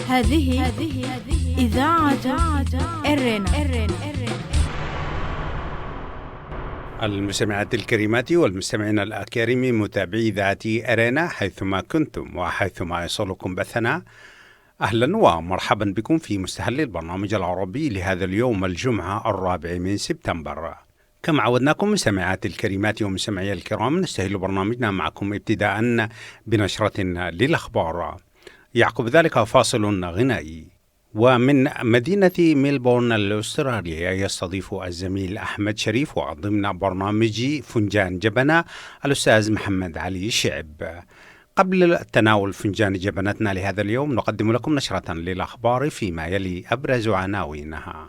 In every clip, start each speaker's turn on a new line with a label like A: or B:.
A: هذه إذاعة إرنا.
B: المستمعات الكريمات والمستمعين الأكارم متابعي إذاعة أرينا حيثما كنتم وحيثما يصلكم بثنا، أهلا ومرحبا بكم في مستهل البرنامج العربي لهذا اليوم الجمعة 4 سبتمبر. كما عودناكم مستمعات الكريمات ومستمعي الكرام، نستهل برنامجنا معكم ابتداء بنشرة للأخبار، يعقب ذلك فاصل غنائي. ومن مدينة ميلبورن الأسترالية يستضيف الزميل أحمد شريف وضمن برنامج فنجان جبنة الأستاذ محمد علي شعب. قبل تناول فنجان جبنتنا لهذا اليوم نقدم لكم نشرة للأخبار فيما يلي أبرز عناوينها.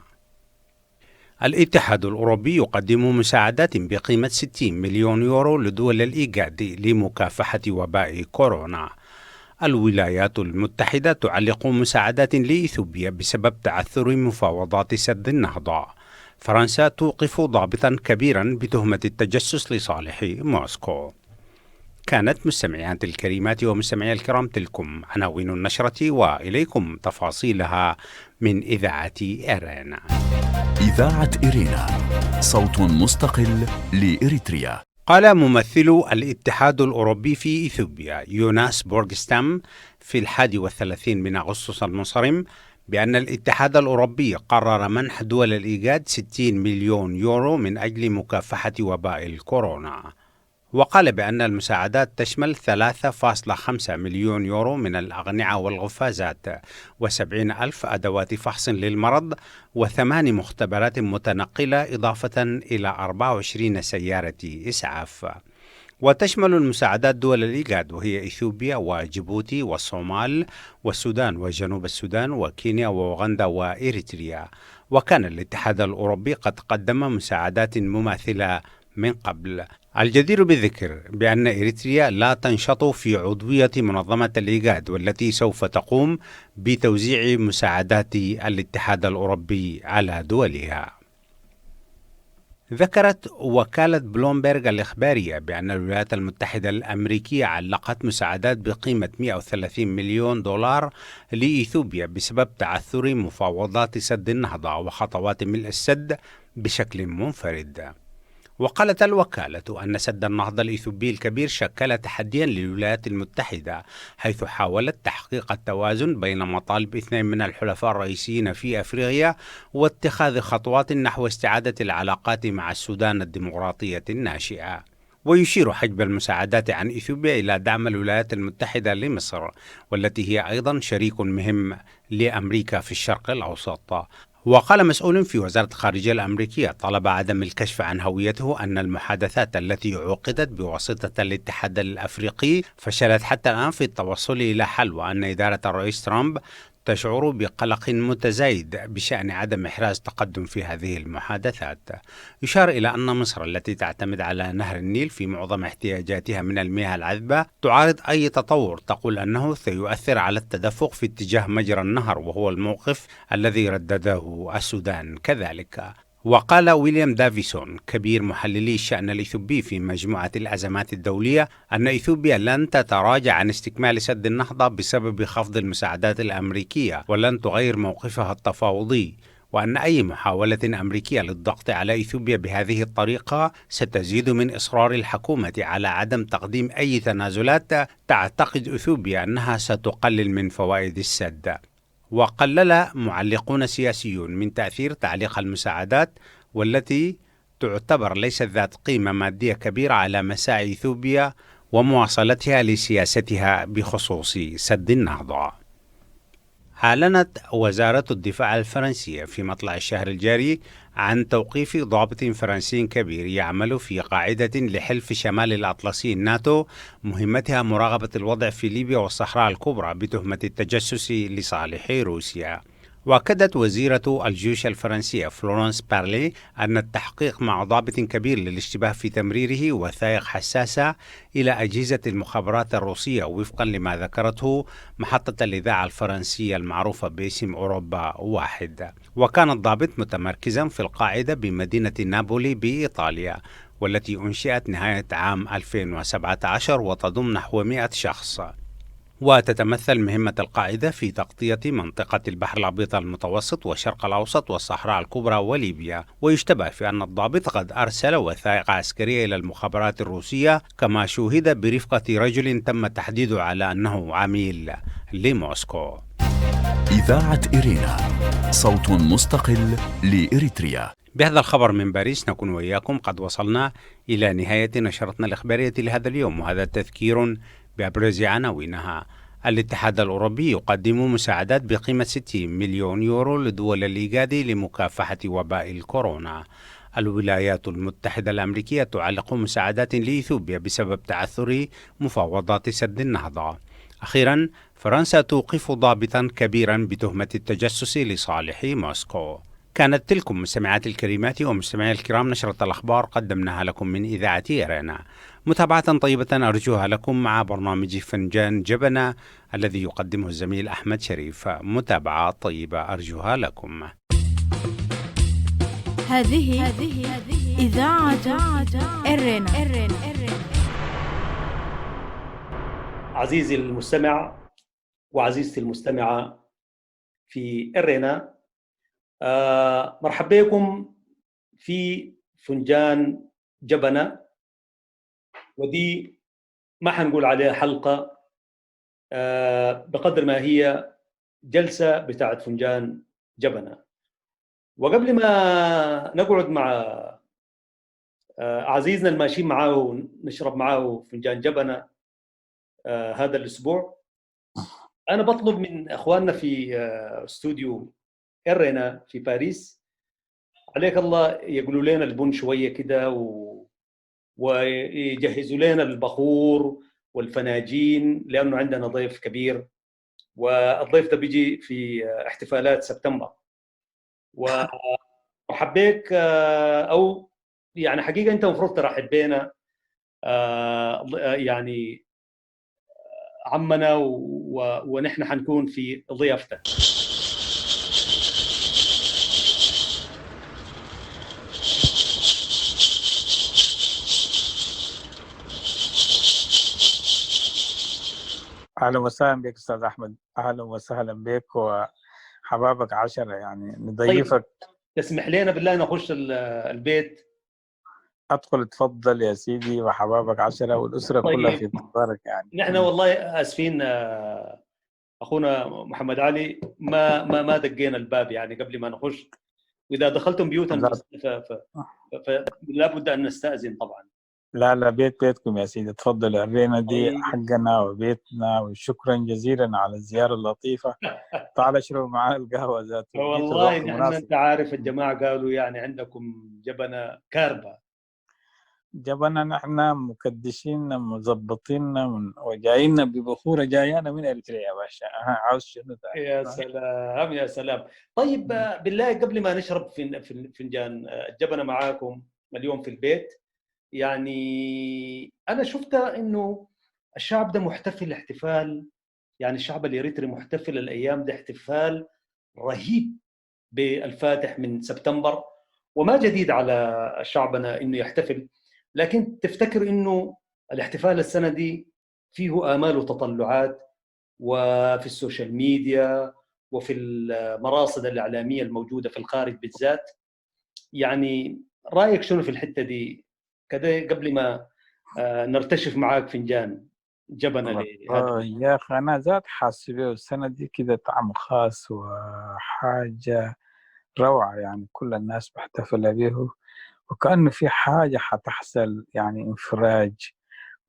B: الاتحاد الأوروبي يقدم مساعدات بقيمة 60 مليون يورو لدول الإيجاد لمكافحة وباء كورونا. الولايات المتحدة تعلق مساعدات لإثيوبيا بسبب تعثر مفاوضات سد النهضة. فرنسا توقف ضابطا كبيرا بتهمة التجسس لصالح موسكو. كانت مستمعات الكريمات ومستمعي الكرام تلكم عناوين النشرة، وإليكم تفاصيلها من إذاعة إرينا.
C: إذاعة إرينا، صوت مستقل لإريتريا.
B: قال ممثل الاتحاد الأوروبي في إثيوبيا يوناس بورغستام في 31 من أغسطس المنصرم بأن الاتحاد الأوروبي قرر منح دول الإيجاد 60 مليون يورو من أجل مكافحة وباء الكورونا. وقال بأن المساعدات تشمل 3.5 مليون يورو من الأغنعة والغفازات و70,000 أدوات فحص للمرض و8 مختبرات متنقلة، إضافة إلى 24 سيارة إسعاف. وتشمل المساعدات دول الإيجاد وهي إثيوبيا وجيبوتي والصومال والسودان وجنوب السودان وكينيا وأوغندا وإريتريا. وكان الاتحاد الأوروبي قد قدم مساعدات مماثلة من قبل. الجدير بالذكر بأن إريتريا لا تنشط في عضوية منظمة الإيجاد، والتي سوف تقوم بتوزيع مساعدات الاتحاد الأوروبي على دولها. ذكرت وكالة بلومبرغ الإخبارية بأن الولايات المتحدة الأمريكية علقت مساعدات بقيمة 130 مليون دولار لإثيوبيا بسبب تعثر مفاوضات سد النهضة وخطوات ملء السد بشكل منفرد. وقالت الوكالة أن سد النهضة الإثيوبي الكبير شكل تحديا للولايات المتحدة، حيث حاولت تحقيق التوازن بين مطالب 2 من الحلفاء الرئيسيين في أفريقيا واتخاذ خطوات نحو استعادة العلاقات مع السودان الديمقراطية الناشئة. ويشير حجب المساعدات عن إثيوبيا إلى دعم الولايات المتحدة لمصر، والتي هي أيضا شريك مهم لأمريكا في الشرق الأوسط. وقال مسؤول في وزارة الخارجية الأمريكية طلب عدم الكشف عن هويته أن المحادثات التي عقدت بواسطة الاتحاد الأفريقي فشلت حتى الآن في التوصل إلى حل، وأن إدارة الرئيس ترامب تشعر بقلق متزايد بشأن عدم إحراز تقدم في هذه المحادثات. يشار إلى أن مصر التي تعتمد على نهر النيل في معظم احتياجاتها من المياه العذبة تعارض أي تطور تقول أنه سيؤثر على التدفق في اتجاه مجرى النهر، وهو الموقف الذي ردده السودان كذلك. وقال ويليام دافيسون كبير محللي الشأن الإثيوبي في مجموعة الأزمات الدولية أن إثيوبيا لن تتراجع عن استكمال سد النهضة بسبب خفض المساعدات الأمريكية، ولن تغير موقفها التفاوضي، وأن أي محاولة أمريكية للضغط على إثيوبيا بهذه الطريقة ستزيد من إصرار الحكومة على عدم تقديم أي تنازلات تعتقد إثيوبيا أنها ستقلل من فوائد السد. وقلل معلقون سياسيون من تأثير تعليق المساعدات، والتي تعتبر ليست ذات قيمة مادية كبيرة، على مساعي إثيوبيا ومواصلتها لسياستها بخصوص سد النهضة. أعلنت وزارة الدفاع الفرنسية في مطلع الشهر الجاري عن توقيف ضابط فرنسي كبير يعمل في قاعدة لحلف شمال الأطلسي الناتو مهمتها مراقبة الوضع في ليبيا والصحراء الكبرى بتهمة التجسس لصالح روسيا. وأكدت وزيرة الجيوش الفرنسية فلورانس بارلي أن التحقيق مع ضابط كبير للاشتباه في تمريره وثائق حساسة إلى أجهزة المخابرات الروسية وفقا لما ذكرته محطة الإذاعة الفرنسية المعروفة باسم أوروبا واحد. وكان الضابط متمركزا في القاعدة بمدينة نابولي بإيطاليا، والتي أنشئت نهاية عام 2017 وتضم نحو 100 شخص. وتتمثل مهمة القاعدة في تغطية منطقة البحر الأبيض المتوسط والشرق الأوسط والصحراء الكبرى وليبيا. ويشتبه في أن الضابط قد أرسل وثائق عسكرية إلى المخابرات الروسية، كما شوهد برفقة رجل تم تحديده على أنه عميل لموسكو.
C: إذاعة إيرينا، صوت مستقل لإريتريا.
B: بهذا الخبر من باريس نكون وإياكم قد وصلنا إلى نهاية نشرتنا الإخبارية لهذا اليوم، وهذا تذكير بأبرز عناوينها. الاتحاد الأوروبي يقدم مساعدات بقيمة 60 مليون يورو لدول الإيجاد لمكافحة وباء الكورونا. الولايات المتحدة الأمريكية تعلق مساعدات لإثيوبيا بسبب تعثر مفاوضات سد النهضة. أخيرا، فرنسا توقف ضابطا كبيرا بتهمة التجسس لصالح موسكو. كانت تلكم مستمعاتي الكريمات ومستمعي الكرام نشرة الأخبار قدمناها لكم من إذاعة إيرينا. متابعة طيبة أرجوها لكم مع برنامج فنجان جبنة الذي يقدمه الزميل أحمد شريف. متابعة طيبة أرجوها لكم.
A: هذه إذاعة إيرينا.
D: عزيزي المستمع وعزيزتي المستمعة في إيرينا، مرحبا بكم في فنجان جبنة. ودي ما حنقول عليها حلقة بقدر ما هي جلسة بتاعت فنجان جبنة. وقبل ما نقعد مع عزيزنا الماشيين معاه ونشرب معاه فنجان جبنة هذا الأسبوع، أنا بطلب من أخواننا في استوديو إيرينا في باريس، عليك الله يقولوا لنا البن شوية كده ويجهزوا لنا البخور والفناجين، لأنه عندنا ضيف كبير، والضيف ده بيجي في احتفالات سبتمبر. وحبيك أو يعني حقيقة أنت المفروض ترحب بينا، يعني عمنا ونحن حنكون في ضيافتك.
E: أهلا وسهلا بك أستاذ أحمد، أهلا وسهلا بك وحبابك 10 يعني نضيفك.
D: طيب، تسمح لنا بالله نخش البيت؟
E: أدخل تفضل يا سيدي، وحبابك 10 والأسرة
D: طيب.
E: كلها في انتظارك. يعني
D: نحن والله آسفين أخونا محمد علي، ما دقينا الباب يعني قبل ما نخش، وإذا دخلتم بيوتا فلا بد أن نستأذن طبعا.
E: لا بيتكم يا سيدي، تفضل. الرينا دي حقنا وبيتنا، وشكرا جزيلا على الزيارة اللطيفة. تعال اشرب معاه القهوة ذاته.
D: والله نحن أنت عارف الجماعة قالوا يعني عندكم جبنة كاربة.
E: جبنا نحن مكدشين مظبطين وجايين ببخورة جايانا من اريتريا يا باشا. عاوز شنو؟
D: يا سلام يا سلام. طيب بالله قبل ما نشرب فنجان الجبنة معاكم اليوم في البيت، يعني أنا شفت إنه الشعب ده محتفل احتفال، يعني الشعب الإريتري محتفل الأيام ده احتفال رهيب بالفاتح من سبتمبر، وما جديد على شعبنا إنه يحتفل. لكن تفتكر إنه الاحتفال السنة دي فيه آمال وتطلعات، وفي السوشيال ميديا وفي المراصد الإعلامية الموجودة في الخارج بالذات، يعني رأيك شنو في الحتة دي كده قبل ما نرتشف معاك فنجان جبنة لهذا؟
E: يا أخي أنا ذات حاسس به السنة دي كده طعم خاص وحاجة روعة، يعني كل الناس محتفلة به، وكأنه في حاجة حتحصل، يعني انفراج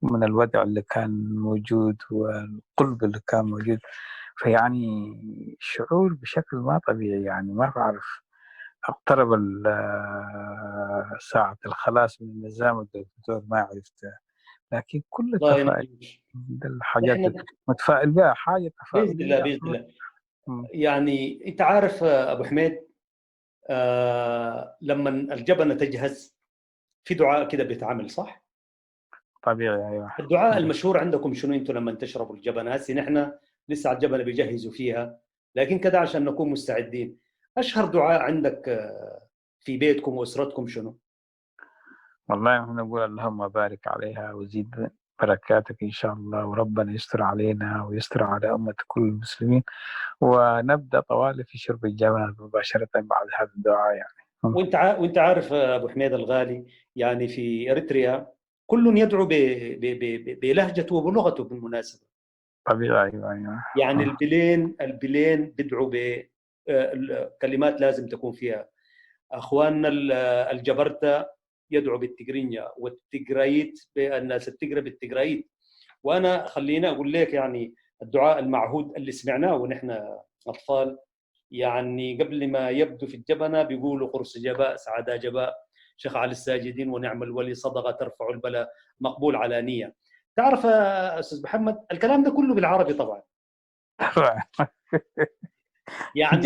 E: من الوضع اللي كان موجود والقلب اللي كان موجود. فيعني شعور بشكل ما طبيعي، يعني ما بعرف. اقترب ساعة الخلاص من النظام الدكتور ما عرفت، لكن كل تفائل الحاجات متفائل بها، حاجة تفاؤلية
D: بإذن الله. يعني أنت عارف أبو حميد، لما الجبنة تجهز في دعاء كده بيتعمل صح؟
E: طبيعي. أيوة.
D: الدعاء المشهور عندكم شنو انتم لما تشربوا الجبنة؟ هسه نحن لسه على الجبنة بيجهزوا فيها، لكن كده عشان نكون مستعدين، أشهر دعاء عندك في بيتكم وأسرتكم شنو؟
E: والله نحن نقول اللهم بارك عليها وزيد بركاتك إن شاء الله، وربنا يستر علينا ويستر على أمة كل المسلمين، ونبدأ طوالي في شرب الجمال مباشرة بعد هذا الدعاء يعني.
D: وانت عارف ابو حميد الغالي، يعني في اريتريا كل يدعو بلهجته وبلغته بالمناسبه.
E: طبيعي، أيوة.
D: يعني البلين بيدعوا بكلمات لازم تكون فيها. اخواننا الجبرتة يدعو بالتجرينيا، والتجرايت الناس التجرى بالتجرايت. وانا خلينا اقول لك يعني الدعاء المعهود اللي سمعناه ونحن اطفال، يعني قبل ما يبدو في الجبنه بيقولوا قرص جباء سعاده جباء شيخ على الساجدين ونعم الولي صدقه ترفع البلاء مقبول على نيه. تعرف يا استاذ محمد الكلام ده كله بالعربي طبعا. يعني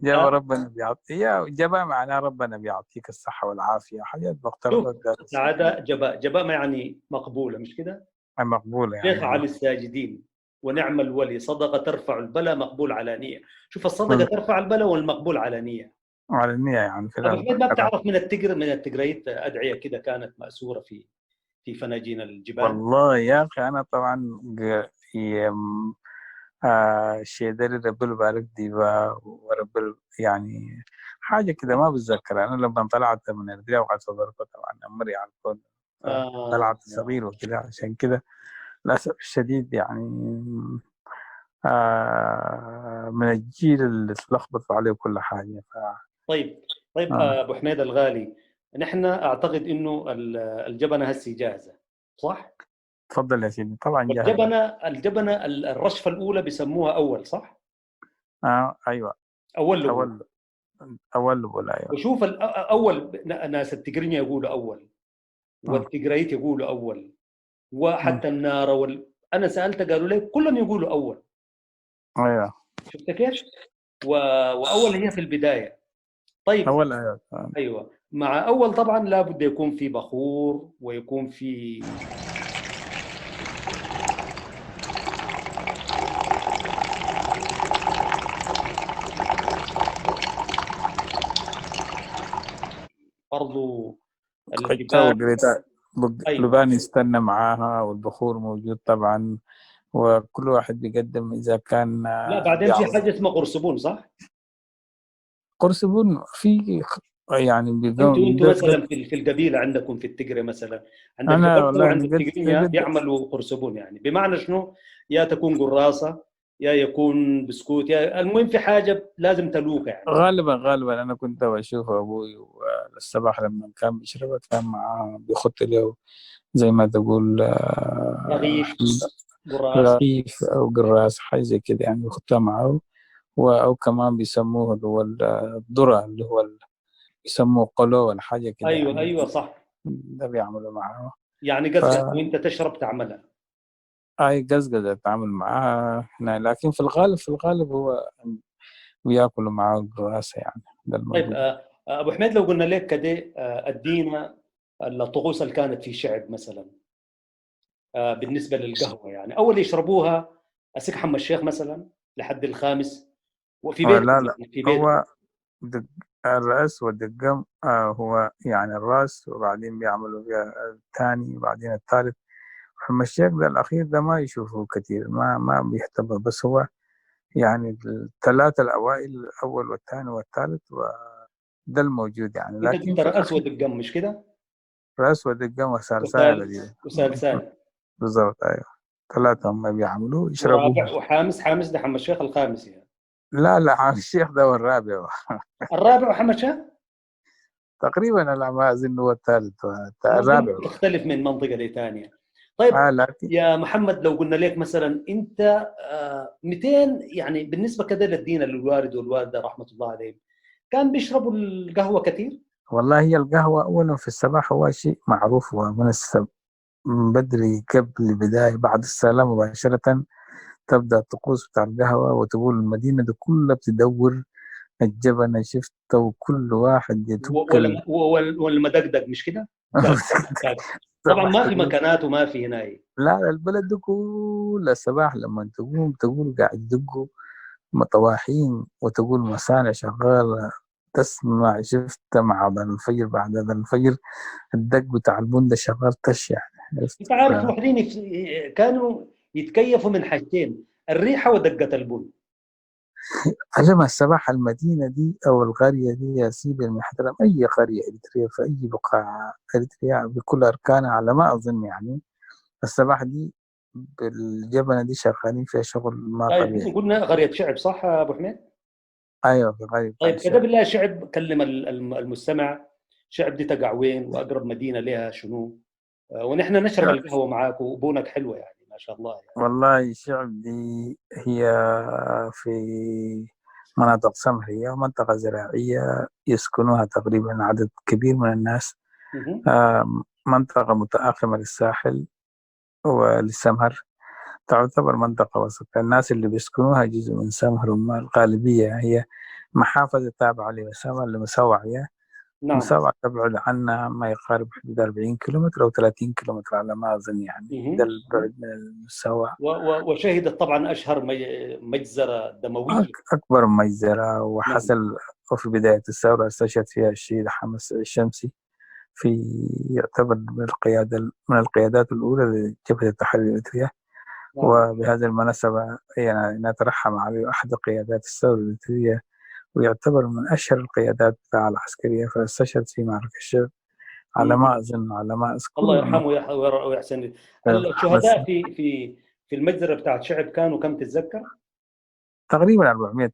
E: جبا ربنا بيعطي، جبا معناه ربنا بيعطيك الصحة والعافية، حاجات مختلفة.
D: سعادة جباء ما يعني مقبولة مش كده؟
E: مقبولة
D: شيخ
E: يعني.
D: على الساجدين ونعم الولي صدقة ترفع البلاء مقبول على نية. شوف الصدقة ترفع البلاء والمقبول على نية.
E: على النية يعني. في
D: ما بتعرف من التجريت أدعية كده كانت مأسورة في فناجين الجبال؟
E: والله يا أخي أنا طبعا شيدري رب البارك ديبا ورب يعني حاجة كده ما بتذكر. أنا لما طلعت من الرياض وقعدت صدرت طبعا أمري على الكون، طلعت صغير وكده، عشان كده للأسف الشديد يعني من الجيل اللي تلخبط عليه كل حاجة.
D: طيب أبو حميد الغالي، نحن أعتقد إنه الجبنة هسي جاهزة صح؟
E: تفضل يا سيدي. طبعا جاهزة.
D: الجبنة الرشفة الأولى بيسموها أول صح؟
E: أيوة.
D: أول
E: أيوة.
D: وشوف أول ناس التجرينيا يقولوا أول، والتجريت يقولوا أول، وحتى النار أنا سألت قالوا لي كلهم يقولوا أول.
E: أيوة.
D: شفت كيف؟ وأول هي في البداية. طيب
E: أول
D: أيوة. مع أول طبعا لابد يكون في بخور ويكون في برضو
E: لبان يستنى معاها، والبخور موجود طبعا، وكل واحد بيقدم إذا كان.
D: لا بعدين في حاجة اسمها قرصبون صح؟
E: قرصبون في يعني
D: انتوا مثلا في القبيله عندكم في التجري مثلا، عند الجبرتة وعند التجرينيا بيعملوا قرصبون، يعني بمعنى شنو؟ يا تكون قراصه يا يكون بسكوت يا المهم في حاجه لازم تلوك يعني.
E: غالبا انا كنت بشوف ابوي الصباح لما كان بيشرب كان معاه بيخط له زي ما تقول رغيف او قراص حاجه زي كده يعني بيخطها معاه، او كمان بيسموه اللي هو الذره اللي هو يسموه قلو ولا حاجه كده.
D: ايوه
E: يعني
D: ايوه صح،
E: ده بيعملوا معاه.
D: يعني قصدك وانت تشرب تعملها.
E: قزقزة تعامل معاها هنا، لكن في الغالب هو بياكلوا معاه القراصة يعني.
D: طيب ابو حميد لو قلنا لك كده ادينا الطقوس اللي كانت في شعب مثلا بالنسبه للقهوه، يعني اول يشربوها اسك حم الشيخ مثلا لحد الخامس وفي بيت
E: لا
D: في بيت
E: هو الرأس والدقم هو يعني الرأس، وبعدين بيعملوا فيها الثاني وبعدين الثالث. حم الشيخ ده الأخير ده ما يشوفه كثير، ما بيهتم، بس هو يعني الثلاثة الأوائل الأول والثاني والثالث وده الموجود يعني.
D: لكن انت رأس ودقم مش كده؟
E: رأس ودقم وسالسال
D: وسالسال
E: بالضبط. أيوه 3 هم بيعملوا يشربوا.
D: ورابع وحامس ده حم الشيخ الخامس يعني.
E: لا حم الشيخ ده هو الرابع.
D: الرابع وحم الشيخ
E: تقريبا لا ما أظن هو الثالث الرابع.
D: تختلف من منطقة لثانية. طيب يا محمد لو قلنا لك مثلا انت 200 يعني بالنسبه كده للدين للوالد والوالده رحمه الله عليهم كان بيشربوا القهوه كثير؟
E: والله هي القهوه اولا في الصباح هو شيء معروف، ومن بدري قبل بدايه بعد الصلاه مباشره تبدا الطقوس بتاع القهوه، وتقول المدينه دي كلها بتدور الجبنه شفته وكل واحد يتوكل
D: والمدقدق مش كده؟ طبعا ما في مكانات وما في هنا.
E: لا البلد ده كل الصباح لما تقول قاعد يدقوا مطواحين، وتقول مصانع شغالة، تسمع شفت مع أذان الفجر بعد أذان الفجر الدق بتاع البندة شغال تش يعني.
D: انت عارف الوحدين كانوا يتكيفوا من حاجتين، الريحه ودقه البن.
E: عجبها الصباح المدينة دي أو القرية دي يا سيدي المحترم، أي قرية إريتريا في أي بقاع إريتريا بكل أركانها على ما أظن يعني الصباح دي بالجبنة دي شغالين فيها شغل ما طبيعي.
D: طيب قلنا قريه شعب صح يا ابو حميد؟
E: أيوة في قرية
D: طيب
E: الشعب.
D: كده بالله شعب، كلم المستمع، شعب دي تقع وين واقرب مدينه لها شنو؟ ونحن نشرب القهوه معاك وبونك حلوه يعني ما شاء الله يعني.
E: والله الشعب دي هي في مناطق سمحية ومنطقة زراعية يسكنوها تقريبا عدد كبير من الناس. منطقة متآخمة للساحل وللسمهر، تعتبر منطقة وسط. الناس اللي بيسكنوها جزء من سمهر، وما الغالبية هي محافظة تابعة لمساوة لمساوية.
D: نعم.
E: مساوعة تبعد عنا ما يقارب حدود 40 كيلومتر أو 30 كيلومتر على ما أظن يعني. ده البعد من المساوعة.
D: وشهدت طبعا أشهر مجزرة دموية.
E: أكبر مجزرة وحصل وفي بداية الثورة استشهد فيها الشهيد حمص الشمسي، في يعتبر من القيادات الأولى لجبهة التحرير الإريترية. وبهذه المناسبة يعني نترحم عليه أحد قيادات الثورة الإريترية، ويعتبر من أشهر القيادات العسكرية، فاستشهد في معركة الشعب على ما أظن، على ما أذكر.
D: الله يرحمه ويحسن. الشهداء في المجزرة بتاعت شعب كانوا كم تتذكر؟
E: تقريبا 400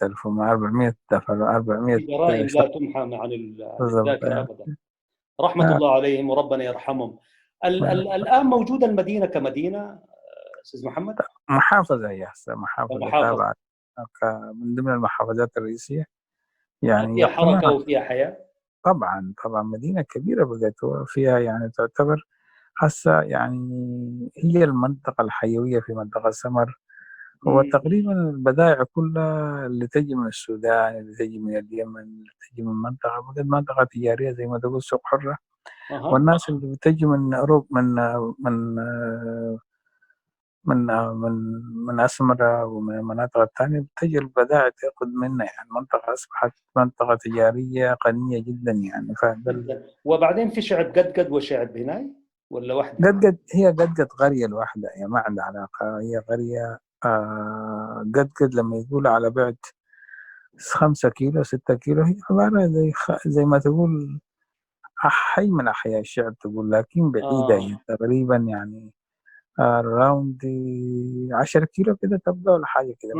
E: ألف وما 400
D: جرائم لا تمحى عن الذاكرة أبدا. رحمة الله عليهم وربنا يرحمهم. الآن موجودة المدينة كمدينة أستاذ محمد؟
E: محافظة هي محافظة تابعة من ضمن المحافظات الرئيسية يعني.
D: فيها حركة وفيها حياة.
E: طبعا مدينة كبيرة بقت وفيها يعني تعتبر هسه يعني هي المنطقة الحيوية في منطقة سمر. هو تقريبا البضائع كلها اللي تجي من السودان، اللي تجي من اليمن، اللي تجي من منطقة تجارية زي ما تقول سوق حرة. والناس اللي بتجي من أوروبا من من من من أسمرة ومن المناطق الثانية بتجي البضائع تأخذ منها. يعني المنطقة أصبحت منطقة تجارية غنية جدا يعني.
D: وبعدين في شعب قدقد وشعب هناي ولا واحدة؟
E: قدقد هي قدقد قرية الواحدة، هي ما عندها علاقة. هي قرية قدقد لما يقول على بعد 5 كيلو 6 كيلو، هي عبارة زي ما تقول حي من أحياء الشعب تقول، لكن بعيدة يعني تقريبا يعني راوند 10 كيلو كده تبقى ولا حاجة كده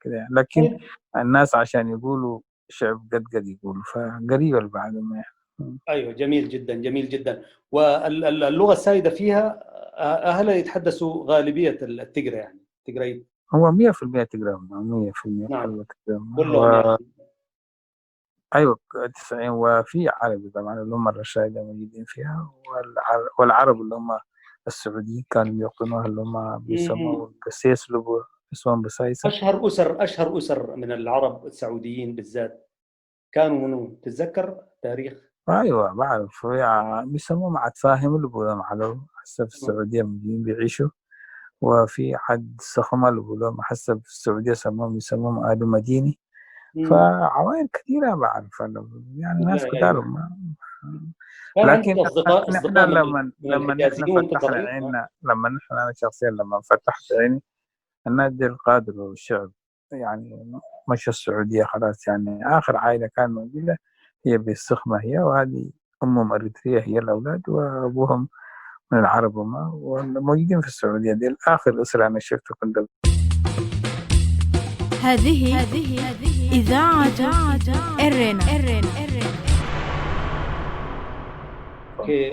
E: كده يعني. لكن الناس عشان يقولوا شعب قدقد يقولوا، فقريبة البعض يعني.
D: ايوه جميل جدا جميل جدا. واللغه السائده فيها اهلها يتحدثوا غالبيه التجري يعني تجري.
E: هو 100% تجري، 100%
D: نعم كلهم يعني.
E: ايوه 90. وفي عربي طبعا اللي هم الرشايدة موجودين فيها، والعرب اللي هم السعوديين كانوا يقطنوها اللي هم بيسموا القسيس اللي اسمهم بسايسة.
D: اشهر اسر من العرب السعوديين بالذات كانوا منو تتذكر تاريخ؟
E: ايوه بعرف، بيسموهم عتفاهم اللي بيقولوا على هسه في السعوديه موجودين بيعيشوا. وفي حد سخمه اللي بيقولوا هسه في السعوديه يسموهم آل مديني. فعوائل كثيره بعرف يعني ناس كثار. لكن احنا لما نحن فتحنا عيننا، لما نحن انا شخصيا لما فتحت عيني النادي القادر والشعب يعني مش السعوديه خلاص يعني. اخر عائله كان موجوده هي بالسخمة هي، وهذه أمهم أريترية هي الأولاد، وأبوهم من العرب وموجودين في السعودية. دي آخر أسرة أنا شفته كنت.
A: هذه إذاعة إرينا.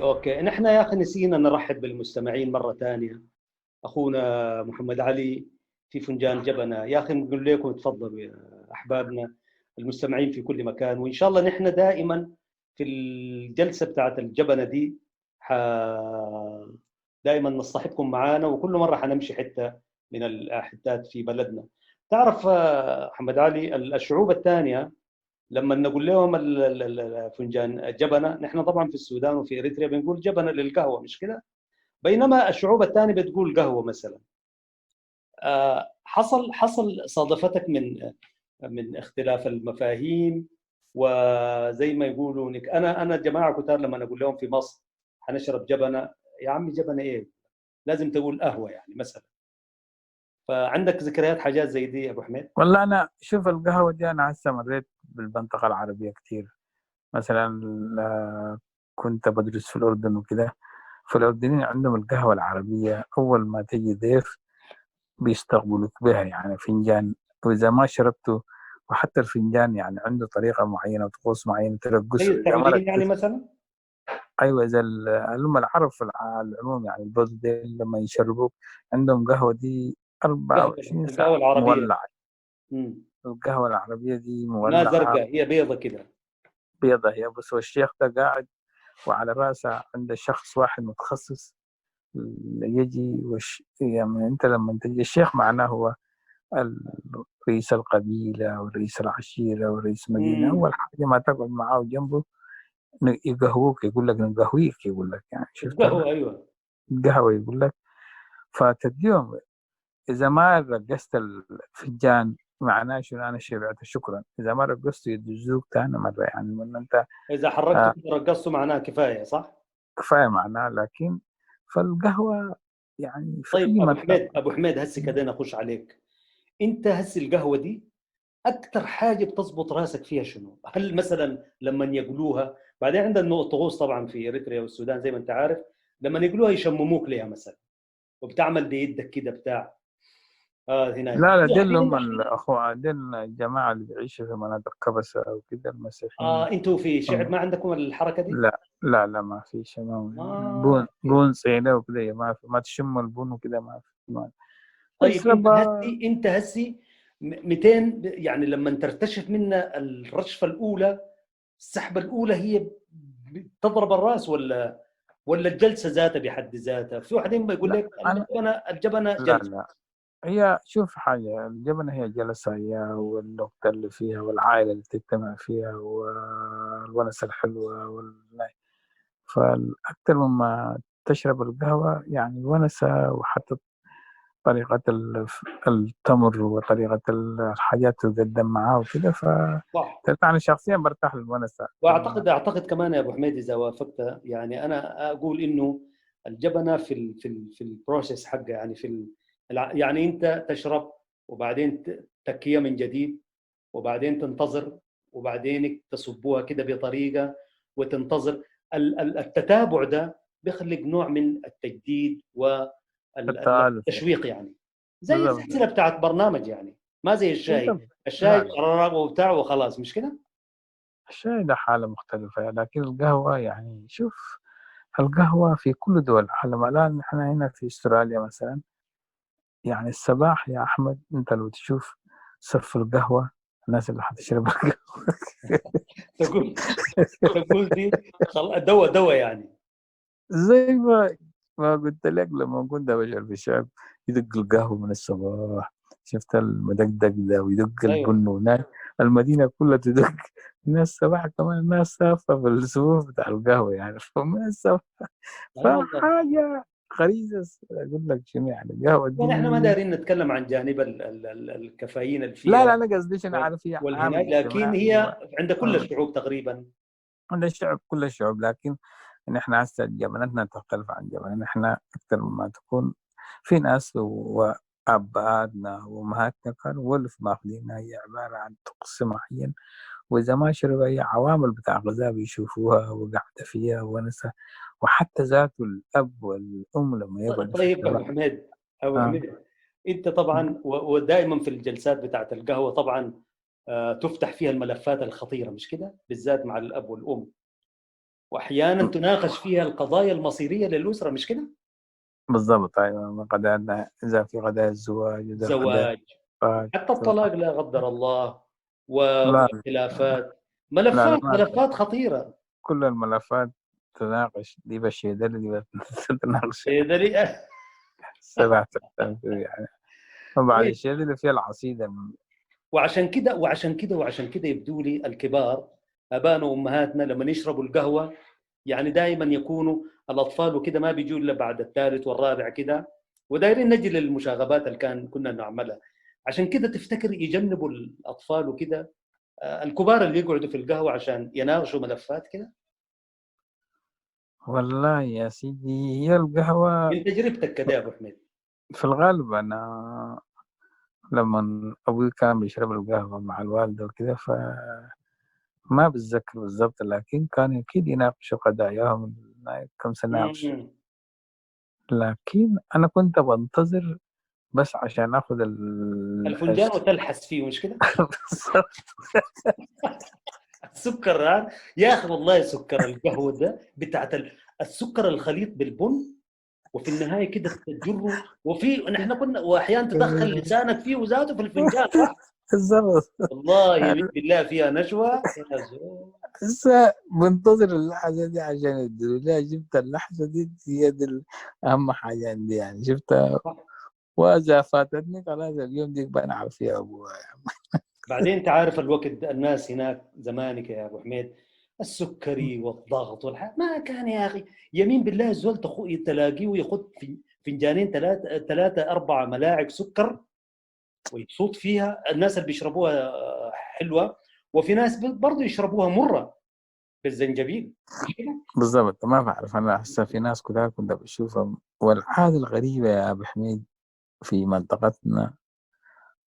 D: أوكي نحن يا أخي نسينا نرحب بالمستمعين مرة ثانية. أخونا محمد علي في فنجان جبنة، يا أخي نقول لكم تفضلوا يا أحبابنا المستمعين في كل مكان. وإن شاء الله نحن دائما في الجلسة بتاعت الجبنة دي دائما نصطحبكم معانا، وكل مرة حنمشي حتة من الحتات في بلدنا. تعرف محمد علي الشعوب الثانية لما نقول لهم فنجان جبنة، نحن طبعا في السودان وفي إريتريا بنقول جبنة للقهوة مش كده؟ بينما الشعوب الثانية بتقول قهوة مثلا. حصل صادفتك من اختلاف المفاهيم، وزي ما يقولوا انا جماعه كتار لما اقول لهم في مصر حنشرب جبنه. يا عمي جبنه ايه؟ لازم تقول قهوه يعني مثلا. فعندك ذكريات حاجات زي دي يا ابو حميد؟
E: والله أنا شوف القهوة دي أنا هسه مريت بالمنطقة العربية كتير. مثلا كنت بدرس في الأردن وكده، فالأردنيين عندهم القهوة العربية أول ما تجي ضيف بيستقبلوك بها، يعني فنجان، وإذا ما شربته، وحتى الفنجان يعني عنده طريقة معينة وطقوس معينة
D: زي
E: ترقصه إذا ما
D: السعوديين يعني
E: ركزت.
D: مثلا.
E: أيوة، إذا هم العرب في العموم يعني البوز دي لما يشربوك عندهم قهوة دي 24
D: القهوه
E: ساعة
D: العربيه.
E: مولعة.
D: مم.
E: القهوة العربية دي
D: ما
E: مولعة
D: زرقاء، هي بيضه كده.
E: بيضة هي بس، والشيخ ده قاعد وعلى رأسه عنده شخص واحد متخصص يجي يعني أنت لما تجي الشيخ معناه هو رئيس القبيلة ورئيس العشيرة ورئيس مدينة.
D: امم.
E: أول حاجة ما تقعد معاه جنبه يقهوك، يقول لك نقهويك، يقول لك يعني شفت
D: القهوه ايوه.
E: القهوة يقول لك. فتديهم، إذا ما رقصت الفنجان معناه شنو؟ أنا شبعت شكرا. إذا ما رقصت يدزوك تاني مرة، يعني من أنت
D: اذا حركته
E: آه
D: كده رقصته معناها كفايه، صح؟
E: كفاية معناه. لكن فالقهوة يعني في
D: طيب
E: أي
D: ابو
E: منطقة.
D: حميد، ابو حميد هسه كده نخش عليك. انت هسه القهوه دي اكثر حاجه بتزبط راسك فيها شنو؟ هل مثلا لما يقولوها، بعدين عندنا طقوس طبعا في اريتريا والسودان زي ما انت عارف، لما يقولوها يشمموك ليها مثلا، وبتعمل بيدك كده بتاع هنا
E: لا لا،
D: في
E: دول
D: واحدين.
E: هم الأخوة، دول الجماعة اللي بيعيشوا في مناطق كبسة أو كده، المسيحيين.
D: انتوا في شعب
E: هم.
D: ما عندكم الحركه دي؟
E: لا لا لا، ما في شمام.
D: اه.
E: بون صيني وكده ما في، ما تشم البن وكده ما في ما.
D: طيب انت
E: تشربها.
D: هسي، 200 يعني لما ترتشف منا الرشفه الاولى، السحبه الاولى، هي بتضرب الراس ولا الجلسه ذاتها بحد ذاتها؟ في واحدين بيقول
E: لا
D: لك
E: أنا
D: الجبنه
E: لا
D: جلسه.
E: لا، هي شوف حاجة، الجبنة هي جلسة هي، والنكتة اللي فيها والعائلة اللي تجتمع فيها والونسة الحلوة فالأكثر مما تشرب القهوة يعني الونسة، وحتى طريقة التمر وطريقة الحاجات تقدم معاه وكده.
D: صح.
E: يعني شخصيا برتاح للونسة.
D: واعتقد كمان يا ابو حميد اذا وافقت، يعني انا اقول انه الجبنه في البروسيس حقه، يعني يعني انت تشرب وبعدين تكيها من جديد، وبعدين تنتظر، وبعدين تصبوها كده بطريقه وتنتظر. التتابع ده بيخلق نوع من التجديد
E: التآلف
D: والتشويق، يعني زي
E: بالضبط.
D: السلسله بتاعت برنامج يعني، ما زي الشاي.
E: بالضبط.
D: الشاي
E: لا لا،
D: قرار وبتاع وخلاص، مش كده؟
E: الشاي ده حالة مختلفة، لكن القهوة يعني شوف، القهوة في كل دول العالم. الآن نحن هنا في استراليا مثلا، يعني الصباح يا أحمد أنت لو تشوف صف القهوة، الناس اللي حتشرب القهوة
D: تقول تقول دي دواء يعني.
E: زي ما قلت لك لما كنت بشرب في الشعب، يدق القهوة من الصباح، شفت المدقدق ده ويدق
D: ايوه.
E: البن هناك، المدينة كلها تدق من الصباح. كمان الناس صافة في الصفوف بتاع القهوة يعني فمن الصباح.
D: اي والله.
E: فحاجة غريزة. أقول لك شنو يعني القهوة
D: يعني احنا ما
E: دي.
D: دايرين نتكلم عن جانب الكافيين اللي
E: لا
D: فيها
E: لا، أنا قصدي أنا عارف هي
D: والهناء،
E: عامل
D: لكن
E: اجتماعي
D: هي عند كل
E: آه.
D: الشعوب تقريبا.
E: عند الشعب كل الشعوب، لكن نحن هسه جبنتنا تختلف عن جبنتنا. نحن أكثر مما تكون في ناس وأبائنا وأمهاتنا كانوا ولف ماخذينها، هي عبارة عن طقس معين، وإذا ما شرب أي عوامل بتاع غذاء بيشوفوها وقاعدة فيها ونسة. وحتى ذاته الأب والأم لما يقعدوا في
D: طيب
E: اجتماع.
D: ابو
E: آه.
D: حميد، انت طبعا ودائما في الجلسات بتاعت القهوه طبعا تفتح فيها الملفات الخطيره، مش كده؟ بالذات مع الاب والام، واحيانا تناقش فيها القضايا المصيريه للاسره، مش كده؟
E: بالضبط أيوة، من قضايا إذا في قضايا الزواج، إذا قضايا
D: زواج،
E: الإنفاق.
D: حتى الطلاق لا قدر الله،
E: لا
D: واختلافات،
E: لا لا، ما في.
D: ملفات خطيره.
E: كل الملفات تناقش، دي بشيء دي تناقش
D: إيه ده
E: سبع يعني. وبعد
D: طيب.
E: الشيء اللي فيه العصيدة.
D: وعشان كده يبدو لي الكبار، ابائنا وامهاتنا لما يشربوا القهوه، يعني دائما يكونوا الاطفال وكده ما بيجوا الا بعد الثالث والرابع كده، ودايرين نجي للمشاغبات اللي كنا نعملها. عشان كده تفتكر يجنبوا الاطفال وكده الكبار اللي يقعدوا في القهوه عشان يناقشوا ملفات كده؟
E: والله يا سيدي هي القهوة
D: من تجربتك كده يا ابو حميد.
E: في الغالب أنا لما أبوي كان بيشرب القهوة مع الوالدة وكده فما بتذكر بالضبط، لكن كان أكيد يناقشوا قضاياهم كم سنناقش.
D: مم.
E: لكن أنا كنت بنتظر بس عشان آخذ
D: الفنجان وتلحس فيه مش كده؟ السكر يا اخي والله سكر القهوه ده بتاعت السكر الخليط بالبن، وفي النهايه كده تجره، وفي نحن كنا واحيانا تدخل لسانك فيه وذاته في الفنجان صح؟
E: بالضبط.
D: والله يمين بالله فيها نشوه يا زول.
E: هسه بنتظر اللحظة دي عشان يديروا لها. جبت اللحظة دي هي دي أهم حاجة عندي يعني، شفتها وإذا فاتتني خلاص اليوم دي بنعرف فيها أبوها.
D: بعدين انت عارف الوقت الناس هناك زمانك يا ابو حميد، السكري والضغط ما كان يا اخي. يمين بالله الزول تلاقيه وياخذ فنجانين ثلاثه اربع ملاعق سكر ويصوت فيها. الناس اللي بيشربوها حلوه، وفي ناس برضه يشربوها مره بالزنجبيل مش كده؟
E: بالضبط. ما بعرف أنا هسه في ناس كده كنت بشوفهم، والعادة الغريبة يا أبو حميد في منطقتنا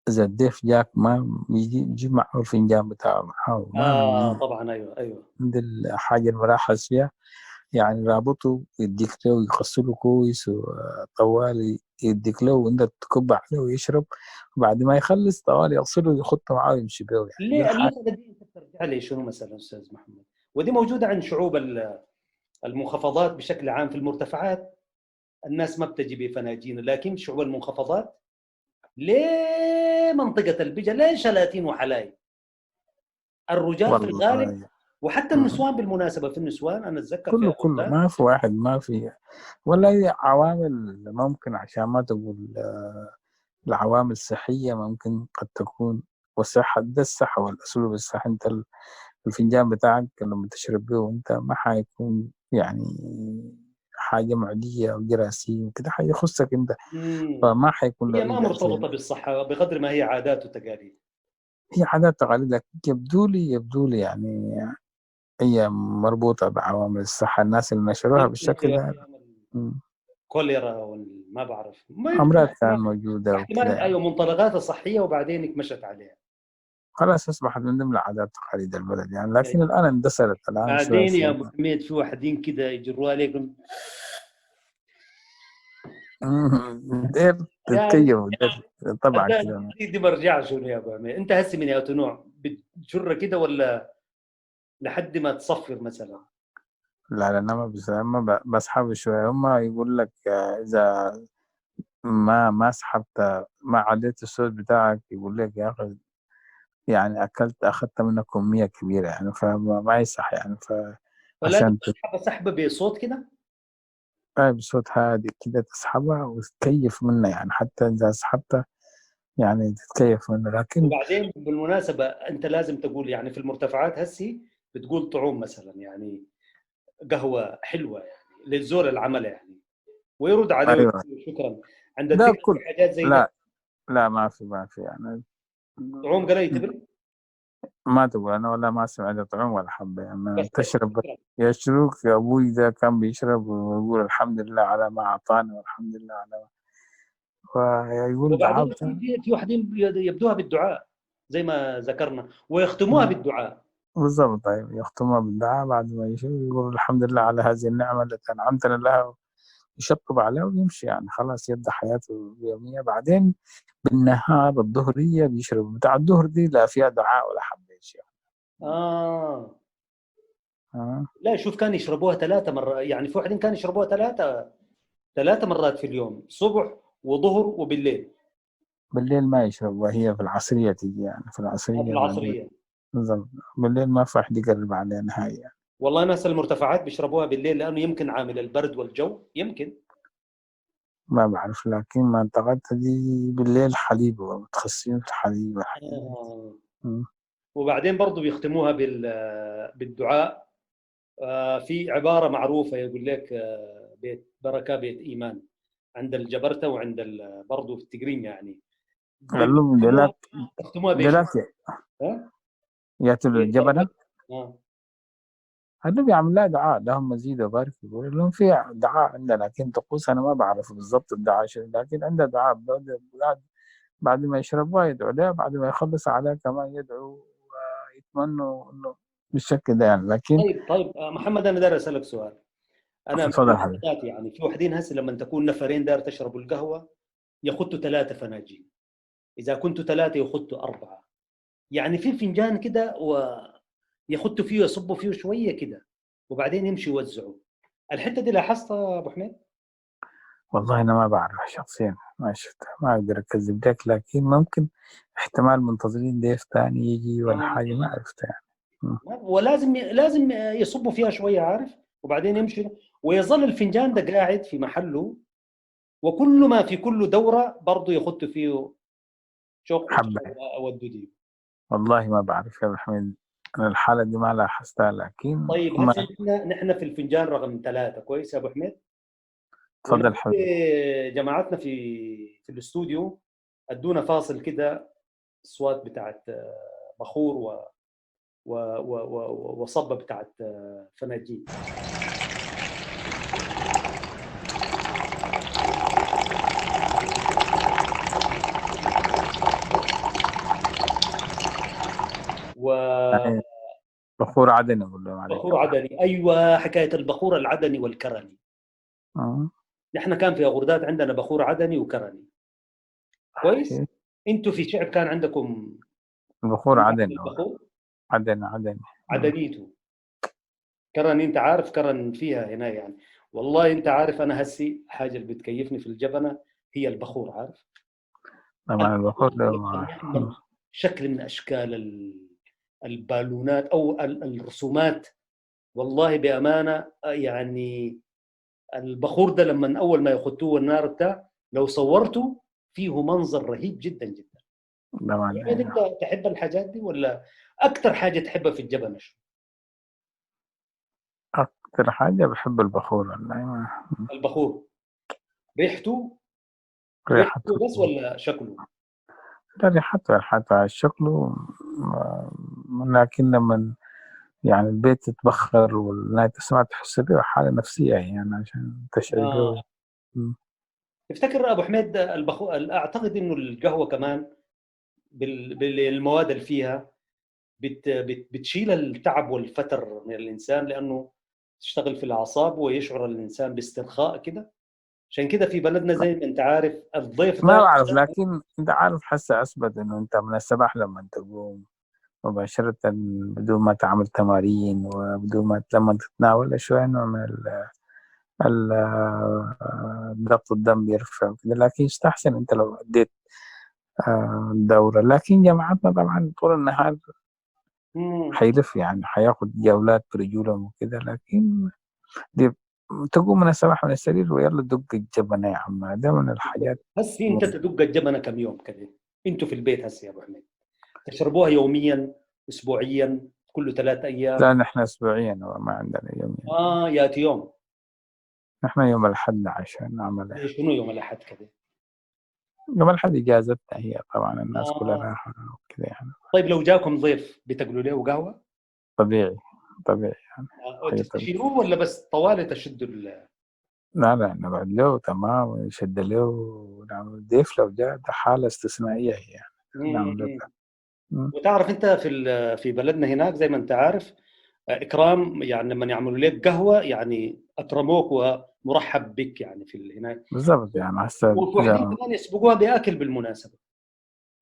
E: إذا الضيف جاك ما يجيب معه الفنجان بتاعه معه، ما من
D: طبعا ايوه ايوه.
E: عند الحاجة الملاحظ فيها يعني رابطه يديك له ويغسله كويس وطوالي يديك له وانت تكب عليه ويشرب، وبعد ما يخلص طوالي يغسله ويخطه معاه ويمشي بيه يعني. دي
D: ليه
E: الحاجة.
D: المساله دي انت بترجع لي شنو مثلا استاذ محمد؟ ودي موجوده عند شعوب المنخفضات بشكل عام. في المرتفعات الناس ما بتجي بفناجين، لكن شعوب المنخفضات ليه منطقه البجا ليه شلاتين وحلايب. الرجال في الغالب
E: والله
D: وحتى النسوان بالمناسبه، في النسوان انا اتذكر في
E: كله
D: الرجال.
E: ما في واحد ما في، ولا هي عوامل ممكن عشان ما تقول العوامل الصحية ممكن قد تكون، والصحة ده الصحة والأسلوب الصحي. أنت الفنجان بتاعك لما تشرب به وأنت ما حيكون يعني حاجة معدية أو جراثيم كده، حاجة يخصك أنت،
D: مم.
E: فما حيكون
D: هي
E: له أي
D: ما
E: تأثير.
D: مرتبطه بالصحه بقدر ما هي عادات وتقاليد.
E: هي عادات تقاليد، لكن يبدو لي يعني هي مربوطة بعوامل الصحة، الناس اللي نشروها
D: يمكن
E: بالشكل
D: زي
E: ده.
D: ايام
E: م.
D: الكوليرا ما بعرف، ما يمكن
E: أمراض كان
D: احتمال.
E: موجودة وكده
D: احتمال
E: يعني.
D: ايوه منطلقاتها صحيه وبعدين مشت عليها.
E: خلاص أصبحت من ضمن عادات تقاليد البلد يعني، لكن
D: أيوة.
E: الآن اندثرت الآن شوية
D: بعدين يا
E: شوية.
D: ابو حميد في واحدين كده يجروا عليكم
E: دير
D: يعني.
E: تتكيف دير طبعا كده.
D: دي برجع شنو يا ابو حميد، انت هسه من يا نوع بتجر كده ولا لحد ما تصفر مثلا؟
E: لا أنا ما بسحب شوية. هما يقول لك إذا ما سحبت ما عليت الصوت بتاعك يقول لك يا أخي يعني أخذت منك كمية كبيرة يعني، فما يصح يعني.
D: فلازم
E: فعشان
D: تسحب سحبه بصوت كده.
E: تتعب بصوت هادي كده تسحبها وتتكيف منها يعني، حتى إذا سحبتها يعني تتكيف منه. لكن
D: وبعدين بالمناسبه انت لازم تقول يعني في المرتفعات هسي بتقول طعوم مثلا يعني قهوه حلوه يعني للزول العمل يعني، ويرد عليه
E: أيوه
D: ويقول شكرا. عند
E: ده
D: الدقه
E: كل.
D: في حاجات زي ده.
E: لا لا ما في يعني.
D: طعوم قلي تبل
E: ما تقول أنا ولا ما سمعت طعم ولا حبة يعني،
D: بس
E: تشرب بس.
D: شكرا.
E: يشروك أبوي ده كان بيشرب ويقول الحمد لله على ما أعطاني والحمد لله على ما، فيقول
D: وبعدين
E: دعوته.
D: في واحدين يبدوها بالدعاء زي ما ذكرنا ويختموها بالدعاء.
E: بالضبط. أيوه يختمها بالدعاء بعد ما يقول الحمد لله على هذه النعمة التي أنعمتنا لها، يشطب عليه ويمشي يعني، خلاص يبدأ حياته اليومية. بعدين بالنهار الظهرية بيشرب بتاع الظهر دي لا فيها دعاء ولا حبة شيء.
D: اه
E: آه.
D: لا شوف كان يشربوها ثلاثة مرات، يعني في واحدين كان يشربوها ثلاثة مرات في اليوم، صبح وظهر وبالليل.
E: بالليل ما يشرب، وهي في العصرية تيجي يعني، في
D: في
E: العصرية بعد.
D: العصرية.
E: بالضبط. بالليل ما في أحد يقرب عليه نهائي يعني.
D: والله ناس المرتفعات بيشربوها بالليل لأنه يمكن عامل البرد والجو يمكن.
E: ما بعرف، لكن ما اعتقدت دي بالليل حليب ومتخصصين في الحليب والحاجات دي.
D: آه.
E: م.
D: وبعدين برضه بيختموها بالدعاء. في عبارة معروفة يقول لك بيت بركة بيت إيمان عند الجبرتة وعند برضه في التقرين يعني
E: قال لهم
D: بيختموها. بيختموها بإيش؟
E: ديلاك
D: ها؟
E: ياتوا
D: بيت
E: الجبنة.
D: بركة. آه.
E: هذا بيعمل لها دعاء، اللهم مزيد وبارك، يقول لهم في دعاء عندنا، لكن طقوس أنا ما بعرف بالضبط الدعاء شنو، لكن عندها دعاء بعد ما يشربوها يدعو لها، بعد ما يخلص عليها كمان يدعو ويتمنوا إنه بالشكل ده يعني. لكن
D: طيب محمد، انا داير اسالك سؤال. انا من
E: تفضل حبيبي.
D: معتقداتي يعني في وحدين هسه لما تكون نفرين داير تشربوا القهوه يخطوا 3 فناجين، اذا كنتوا 3 يخطوا 4، يعني في فنجان كده ويخطوا فيه يصبوا فيه شويه كده وبعدين يمشي يوزعوا. الحته دي لاحظتها ابو حميد؟
E: والله أنا ما بعرف شخصيا، ما شفتها، ما أقدر أكذب لك، لكن ممكن احتمال منتظرين ضيف تاني يجي ولا حاجة، ما عرفتها يعني.
D: ولازم يصبوا فيها شويه، عارف، وبعدين يمشي ويظل الفنجان ده قاعد في محله، وكل ما في كل دوره برضه يخط فيه شوق
E: حبة.
D: او الدودي.
E: والله ما بعرف يا أبو حميد، أنا الحالة دي ما لاحظتها، لكن
D: طيب
E: هم.
D: هسه نحن في الفنجان رقم 3، كويس يا ابو حميد؟
E: تفضل
D: ونحن
E: حبيبي.
D: جماعتنا في الاستوديو ادونا فاصل كده، اصوات بتاعت بخور وصبه بتاعت فناجين.
E: يعني بخور عدن أقول لهم عليك.
D: وبخور عدني، ايوه، حكايه البخور العدني والكرني.
E: آه.
D: نحن كان في غردات عندنا بخور عدني وكرني، كويس. انتوا في شعب كان عندكم
E: البخور عدن.
D: البخور
E: عدن.
D: عدنيته. كرن، انت عارف كرن فيها هنا يعني. والله انت عارف انا هسي حاجه اللي بتكيفني في الجبنه هي البخور، عارف.
E: طبعا البخور ده
D: لما يعمل شكل من اشكال البالونات او الرسومات، والله بامانه يعني البخور ده لما اول ما يخطوه النار بتاع، لو صورته فيه منظر رهيب جدا جدا.
E: طبعا
D: يعني انت تحب الحاجات دي ولا اكثر حاجه تحبها في الجبنه شو؟
E: أكثر حاجة بحب البخور والله.
D: البخور ريحته
E: ريحته.
D: بس ولا شكله؟
E: لا، ريحته شكله. لكن لما يعني البيت يتبخر والناس تسمع تحس به حالة نفسية يعني، عشان تشعر به.
D: تفتكر ابو حميد البخور، اعتقد انه القهوه كمان بالمواد اللي فيها بتشيل التعب والفتر من الانسان، لانه تشتغل في الاعصاب ويشعر الانسان باسترخاء كده. عشان كده في بلدنا زي ما انت عارف الضيف
E: ما
D: ده
E: بعرف، لكن انت عارف حاسة اثبت انه انت من الصباح لما تقوم مباشرة بدون ما تعمل تمارين وبدون ما لما تتناول شوية نوع من ضغط الدم بيرفع كده، لكن يستحسن انت لو اديت دورة. لكن جماعتنا طبعا طول النهار حيلف يعني، حياخد جولات برجولهم وكده، لكن دي تقوم من الصباح من السرير ويلا دق الجبنة يا عم، ده من الحاجات.
D: هسي انت تدق الجبنه كم يوم كده انتوا في البيت هسي يا ابو حميد؟ تشربوها يوميا، اسبوعيا، كل 3 ايام؟
E: لا، نحن اسبوعيا وما عندنا يوميا.
D: ياتي يوم.
E: نحن يوم الأحد عشان نعمل
D: شنو يوم الاحد كده؟
E: يوم الأحد إجازتنا هي، طبعا الناس كلها رايحة وكده يعني.
D: طيب لو جاكم ضيف بتقولوا له قهوه؟
E: طبيعي يعني.
D: تستشيروه ولا بس طوالي تشدوا
E: لا نبعد له تمام ونشد له ونعمل ضيف لو جاء، ده حالة استثنائية هي يعني نعمل له.
D: وتعرف انت في بلدنا هناك زي ما انت عارف اكرام، يعني لما يعملوا لك قهوه يعني اكرموك ومرحب بك يعني في هناك
E: بالضبط يعني. هسه
D: وفي كمان يسبقوها باكل بالمناسبه.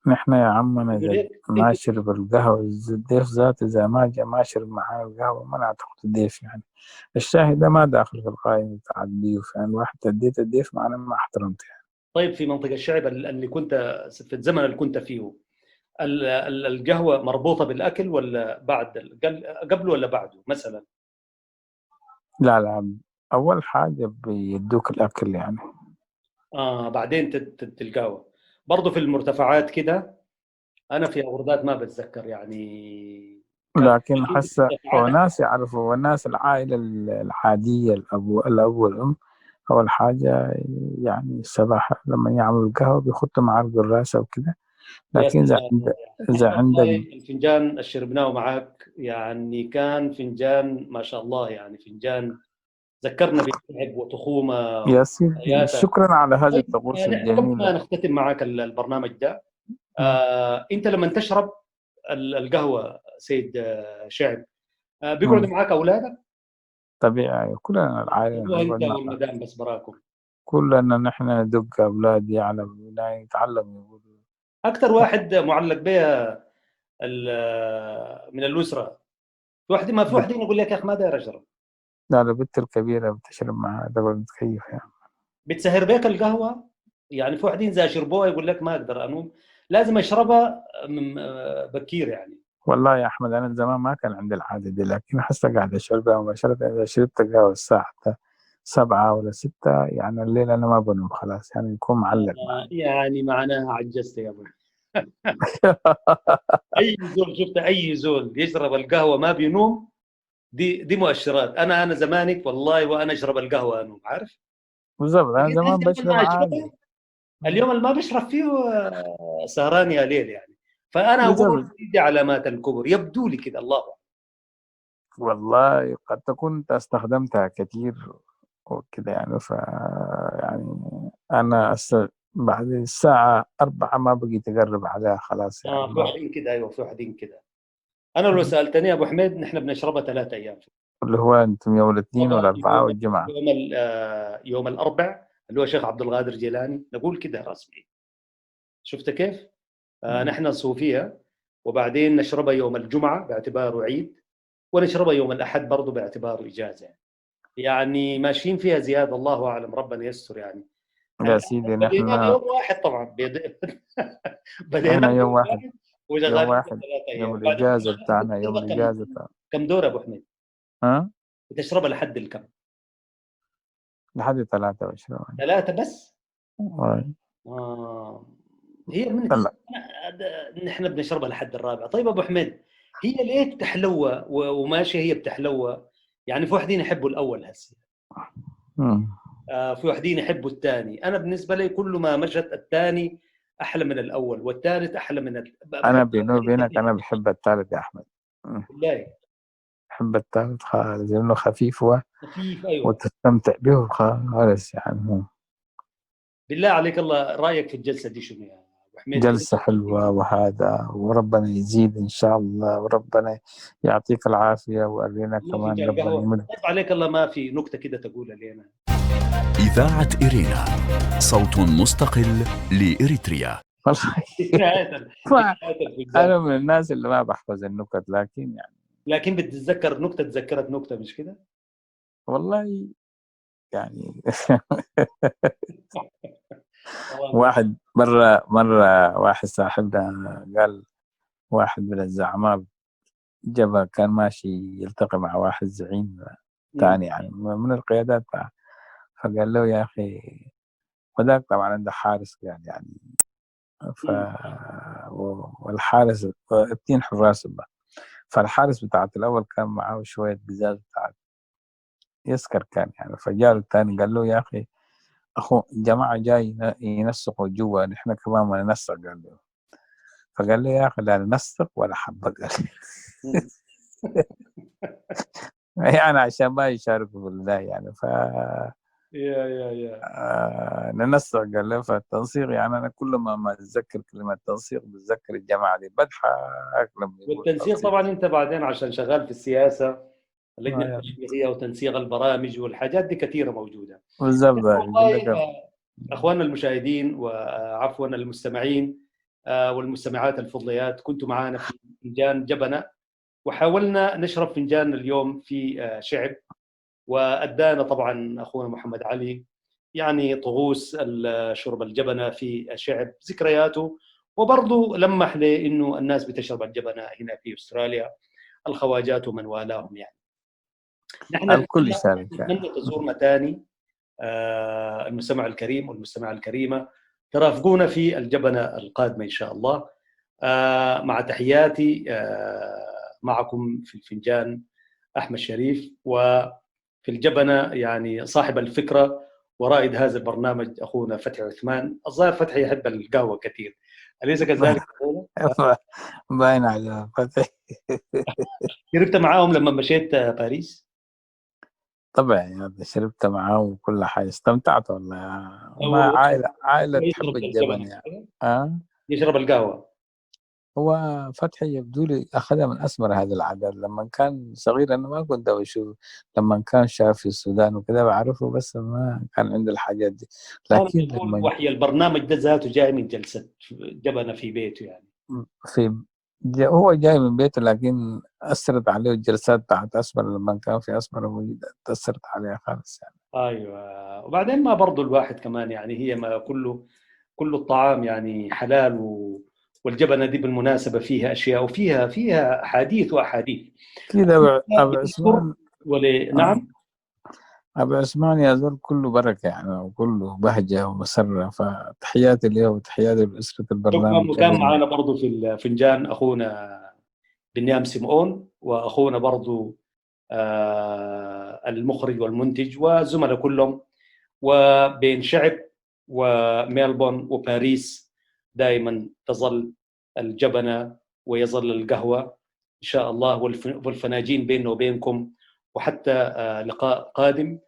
E: نحن يا عمنا إذا ما شرب القهوة الضيف ذاته، إذا ما جاء ما شرب معاه القهوة ما نعتقد الضيف يعني. الشاهي ده ما داخل في القائمة بتاع الضيوف يعني، واحد اديت الضيف معناه ما احترمته يعني.
D: طيب في منطقه الشعب اللي كنت في الزمن اللي كنت فيه، القهوه مربوطه بالاكل ولا بعد قبل ولا بعده مثلا؟
E: لا، أول حاجة بيدوك الأكل يعني.
D: بعدين القهوه. برضه في المرتفعات كده، انا في غردات ما بتذكر يعني.
E: لكن حسه وناس يعرفوا، والناس العائلة العادية الأب والأم أول حاجة يعني الصباح لما يعملوا القهوة بيخطوا مع القراسة وكده لكن إذا عندك
D: الفنجان اللي شربناه معك يعني كان فنجان ما شاء الله، يعني فنجان ذكرنا بتعب وتخومة
E: يا سيدي،
D: وحياتك.
E: شكرا على هذه
D: طيب
E: الطقوس
D: نحن قبل ما
E: الجميلة.
D: نختتم معك البرنامج ده، انت لما تشرب القهوة سيد شعب، بيقعدوا معك اولادك؟
E: طبيعي، كلنا العائلة
D: هو انت
E: نقعد مع
D: والمدام بس براكم؟
E: كلنا، نحن ندق أولادي على يتعلموا يقولوا.
D: اكثر واحد معلق بها من الاسره، في واحد ما في واحدين يقول لك يا اخي ما داير اشرب.
E: لا، البنت الكبيرة بتشرب معها تقعد متكيف يعني.
D: بتسهر بيك القهوه؟ يعني في واحدين اذا شربوها يقول لك ما اقدر انوم، لازم اشربها بكير يعني.
E: والله يا أحمد، أنا زمان ما كان عندي العادة دي، لكن حاسة قاعد أشربها مباشرة. إذا شربت قهوة الساعة 7 ولا 6 يعني الليل أنا ما بنوم خلاص، يعني يكون معلق معي.
D: يعني معناها عجزت يا ابو. اي زول شفت اي زول يشرب القهوه ما بينوم، دي مؤشرات. انا زمانك والله وانا اشرب القهوه انوم، عارف؟
E: بالضبط، أنا زمان بشرب عادي.
D: اليوم اللي ما بشرب فيه سهران يا ليل يعني. فانا اقول دي علامات الكبر يبدو لي كده. الله أعلم.
E: والله قد تكون أنت استخدمتها كثير وكده يعني، يعني أنا بعد الساعة 4 ما بقيت أقرب عليها خلاص يعني.
D: في واحدين كده، ايوه في واحدين كده. انا لو سالتني يا ابو حميد، نحن بنشربها 3 ايام،
E: اللي هو أنتم يوم الاثنين والأربعاء والجمعة.
D: يوم الاربع اللي هو شيخ عبد القادر جيلاني، نقول كده رسمي. شفت كيف؟ نحن نصوفيها، وبعدين نشربها يوم الجمعه باعتباره عيد، ونشربها يوم الاحد برضه باعتباره اجازه. يعني ماشيين فيها زياده، الله اعلم، ربنا يستر يعني.
E: يا سيدي
D: بدينا
E: نحن
D: يوم واحد طبعا بدينا
E: يوم واحد
D: وشغالين
E: يوم الإجازة بتاعنا، يوم الإجازة بتاعنا.
D: كم دور يا ابو حميد؟ بتشربها لحد الكم؟
E: لحد 23.
D: 3 بس؟ هي من
E: لا.
D: نحن بنشربها لحد الرابع. طيب ابو حميد، هي ليه بتحلوى وماشي هي بتحلوى؟ يعني في واحدين يحبوا الاول هسه، في واحدين يحبوا الثاني. انا بالنسبه لي كل ما مشت الثاني احلى من الاول، والثالث احلى من
E: انا بيني وبينك انا بحب الثالث يا احمد.
D: بالله
E: بحب الثالث خالص لانه خفيف
D: خفيف. ايوه
E: وتستمتع به خالص يعني.
D: بالله عليك، الله رايك في الجلسه دي شنو يا ابو حميد؟
E: جلسه حلوه وهذا، وربنا يزيد ان شاء الله، وربنا يعطيك العافيه ويرينا كمان ربنا يمد
D: عليك. الله ما في نكته كده تقولها لنا؟
C: إذاعة إرينا، صوت مستقل لإريتريا.
E: أنا من الناس اللي ما بحفظ النكت، لكن
D: بتتذكر نكتة تذكرت نكتة، مش كده؟
E: والله يعني واحد مرة واحد صاحبنا قال واحد من الزعماء جبا كان ماشي يلتقي مع واحد زعيم ثاني يعني من القيادات، فقال له يا أخي، وذاك طبعا عنده حارس يعني والحارس 2 حراس بقى. فالحارس بتاعت الأول كان معاه شوية بزاز بتاعت يسكر كان يعني. فجاء الثاني قال له يا أخي أخو جماعة جاي ينسقوا جوا، نحن كمان ما ننسق. قال له، فقال له يا أخي لا ننسق ولا حبة. قال يعني عشان ما يشاركوا بالله يعني. ننسق. قال له فالتنسيق يعني أنا كل ما أتذكر كلمة تنسيق بتذكر الجماعة دي بضحك لما يقول
D: والتنسيق. طبعا أنت بعدين عشان شغال في السياسة، اللجنة التشريعية وتنسيق البرامج والحاجات دي كثيرة موجودة.
E: بالضبط.
D: أخواننا المشاهدين وعفوا المستمعين والمستمعات الفضليات، كنتوا معنا في فنجان جبنة، وحاولنا نشرب فنجان اليوم في شعب، وأدانا طبعا أخونا محمد علي يعني طقوس شرب الجبنة في شعب، ذكرياته، وبرضه لمح لي إنه الناس بتشرب الجبنة هنا في أستراليا، الخواجات ومن والاهم يعني. نحن
E: الكل يشارك.
D: نتمنى تزورنا ثاني المستمع الكريم والمستمعة الكريمة، ترافقونا في الجبنة القادمة إن شاء الله. مع تحياتي، معكم في الفنجان أحمد شريف، وفي الجبنة يعني صاحب الفكرة ورائد هذا البرنامج أخونا فتحي عثمان. الظاهر فتحي يحب القهوة كثير. أليس كذلك؟
E: باين على فتحي.
D: شربت معاهم لما مشيت باريس؟
E: طبعا يعني شربت معاه وكل حاجة، استمتعت والله. ما
D: هو
E: عائلة تحب
D: يشرب
E: الجبن
D: الجبن،
E: يعني.
D: يشرب القهوة.
E: هو فتحي يبدو لي أخذها من أسمر هذه العادات. لما كان صغير أنا ما كنت أشوف، لما كان شاف في السودان وكذا بعرفه، بس ما كان عند الحاجات دي.
D: أنا
E: لكن
D: بقول
E: لما
D: وحي البرنامج ده ذاته جاي من جلسة جبنة في بيته يعني.
E: في هو جاي من بيته، لكن أثرت عليه الجلسات بتاعت أسمر. لما كان في أسمر موجود أثرت عليه خالص يعني.
D: أيوة، وبعدين ما برضو الواحد كمان يعني هي ما كل الطعام يعني حلال والجبنة دي بالمناسبة فيها أشياء وفيها أحاديث وأحاديث.
E: كده أبو
D: بتذكر
E: عثمان.
D: نعم.
E: أبو عثمان يا زول كله بركة يعني، وكله بهجة ومسرة. فتحياتي له وتحياتي لأسرة البرنامج
D: وكان
E: كلهم.
D: معنا برضو في الفنجان أخونا بنيام سيمون، وأخونا برضو المخرج والمنتج والزملاء كلهم، وبين شعب وميلبورن وباريس دائما تظل الجبنة ويظل القهوة إن شاء الله، والفناجين بيننا وبينكم. وحتى لقاء قادم.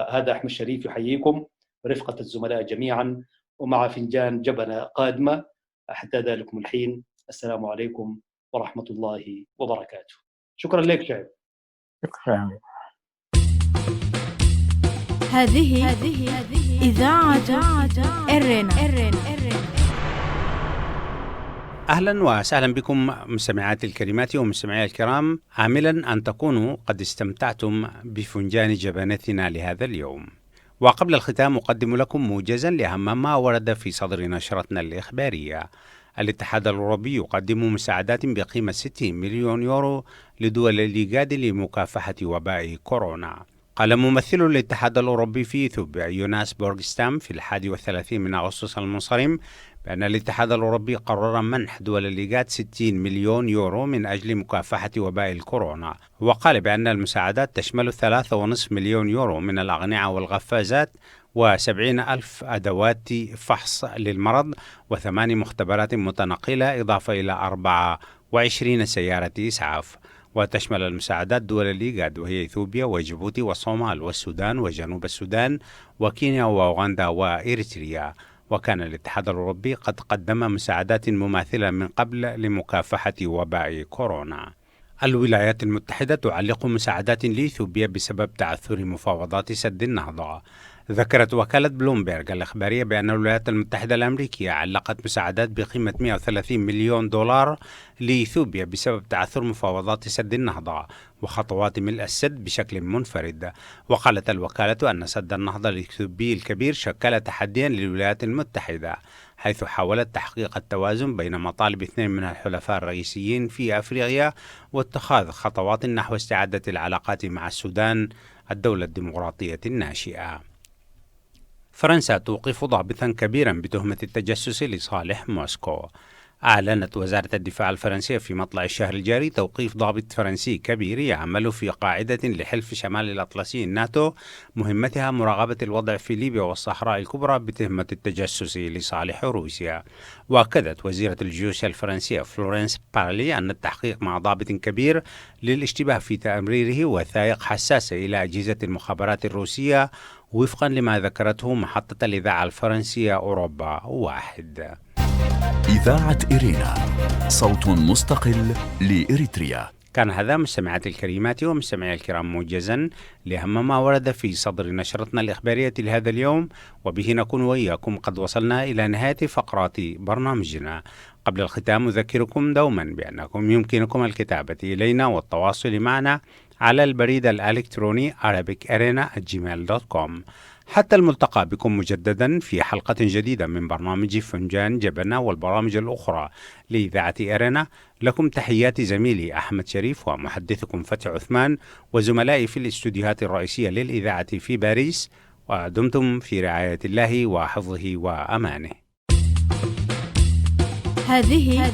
D: هذا أحمد شريف يحييكم ورفقة الزملاء جميعا، ومع فنجان جبنة قادمة. حتى ذلكم الحين، السلام عليكم ورحمة الله وبركاته. شكرا لك شعب.
E: شكرا.
A: هذه إذاعة إرنا.
B: أهلا وسهلا بكم مستمعاتي الكريمات ومستمعي الكرام، عاملا أن تكونوا قد استمتعتم بفنجان جبنتنا لهذا اليوم. وقبل الختام أقدم لكم موجزا لأهم ما ورد في صدر نشرتنا الإخبارية. الاتحاد الأوروبي يقدم مساعدات بقيمة 60 مليون يورو لدول الإيجاد لمكافحة وباء كورونا. قال ممثل الاتحاد الأوروبي في إثيوبيا يوناس بورغستام في 31 من أغسطس المنصرم بأن الاتحاد الأوروبي قرر منح دول الليغات 60 مليون يورو من أجل مكافحة وباء الكورونا. وقال بأن المساعدات تشمل 3.5 مليون يورو من الأغنية والغفازات و70,000 أدوات فحص للمرض و8 مختبرات متنقلة، إضافة إلى 24 سيارة إسعاف. وتشمل المساعدات دول الليغاد وهي إثيوبيا وجيبوتي والصومال والسودان وجنوب السودان وكينيا وأوغندا وإريتريا. وكان الاتحاد الأوروبي قد قدم مساعدات مماثلة من قبل لمكافحة وباء كورونا. الولايات المتحدة تعلق مساعدات لإثيوبيا بسبب تعثر مفاوضات سد النهضة. ذكرت وكالة بلومبيرغ الإخبارية بأن الولايات المتحدة الأمريكية علقت مساعدات بقيمة 130 مليون دولار لإثيوبيا بسبب تعثر مفاوضات سد النهضة وخطوات ملء السد بشكل منفرد. وقالت الوكالة أن سد النهضة الإثيوبي الكبير شكل تحديا للولايات المتحدة، حيث حاولت تحقيق التوازن بين مطالب 2 من الحلفاء الرئيسيين في أفريقيا واتخاذ خطوات نحو استعادة العلاقات مع السودان الدولة الديمقراطية الناشئة. فرنسا توقف ضابطا كبيرا بتهمة التجسس لصالح موسكو. أعلنت وزارة الدفاع الفرنسية في مطلع الشهر الجاري توقيف ضابط فرنسي كبير يعمل في قاعدة لحلف شمال الأطلسي الناتو مهمتها مراقبة الوضع في ليبيا والصحراء الكبرى بتهمة التجسس لصالح روسيا. وأكدت وزيرة الجيوش الفرنسية فلورنس بارلي أن التحقيق مع ضابط كبير للاشتباه في تمريره وثائق حساسة إلى أجهزة المخابرات الروسية وفقا لما ذكرته محطة الإذاعة الفرنسية أوروبا 1.
C: إذاعة إرينا، صوت مستقل لإريتريا.
B: كان هذا مستمعاتي الكريمات ومستمعي الكرام موجزا لأهم ما ورد في صدر نشرتنا الإخبارية لهذا اليوم، وبه نكون وإياكم قد وصلنا إلى نهاية فقرات برنامجنا. قبل الختام أذكركم دوما بأنكم يمكنكم الكتابة إلينا والتواصل معنا على البريد الإلكتروني arabicirena@gmail.com. حتى الملتقى بكم مجددا في حلقة جديدة من برنامج فنجان جبنة والبرامج الأخرى لإذاعة إرنا. لكم تحيات زميلي أحمد شريف ومحدثكم فتح عثمان وزملائي في الاستوديوهات الرئيسية للإذاعة في باريس، ودمتم في رعاية الله وحفظه وأمانه.
A: هذه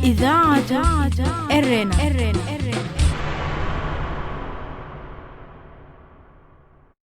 A: إذاعة إرنا.